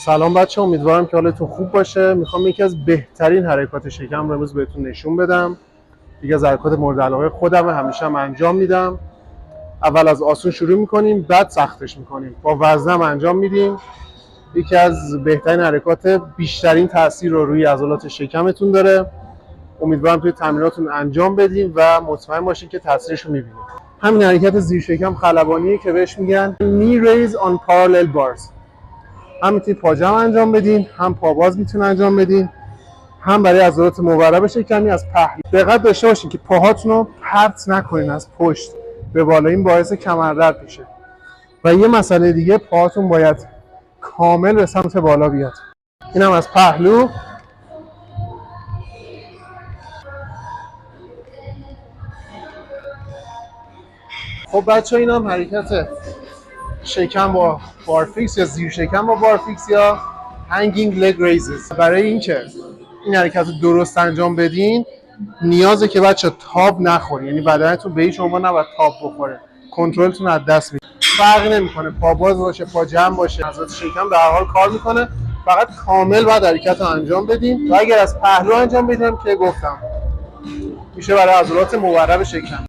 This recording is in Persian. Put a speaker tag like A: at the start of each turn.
A: سلام بچه، امیدوارم که حالتون خوب باشه. میخوام یکی از بهترین حرکات شکم رو امروز بهتون نشون بدم. یکی از حرکات مورد علاقه خودم، همیشه هم انجام میدم. اول از آسون شروع میکنیم، بعد سختش میکنیم، با وزنم انجام میدیم. یکی از بهترین حرکات، بیشترین تاثیر رو روی عضلات شکمتون داره. امیدوارم توی تمریناتون انجام بدیم و مطمئن باشین که تاثیرش رو میبینید. همین حرکت زیر شکم خلبانیه که بهش میگن knee raise on parallel bars. هم میتونید پاجم انجام بدین، هم پاباز میتونید انجام بدین، هم برای عضلات مورب شکمی از پهلو. دقت داشته باشین که پاهاتون رو پرت نکنین از پشت به بالا، این باعث کمردرد میشه. و یه مسئله دیگه، پاهاتون باید کامل به سمت بالا بیاد. اینم از پهلو. خب بچه، اینم حرکت شکم با بارفیکس یا زیر شکم با بارفیکس یا hanging leg raises. برای اینکه این حرکت رو درست انجام بدین نیازه که بچه تاب نخورین، یعنی بدنتون به هیچ عنوان نباید تاب بخوره، کنترلتون از دست میده. فرقی نمیکنه پا باز باشه پا جمع باشه، عضلات شکم به هر حال کار میکنه، فقط کامل باید حرکت رو انجام بدین. و اگر از پهلو انجام بدیم که گفتم میشه برای عضلات مورب شکم.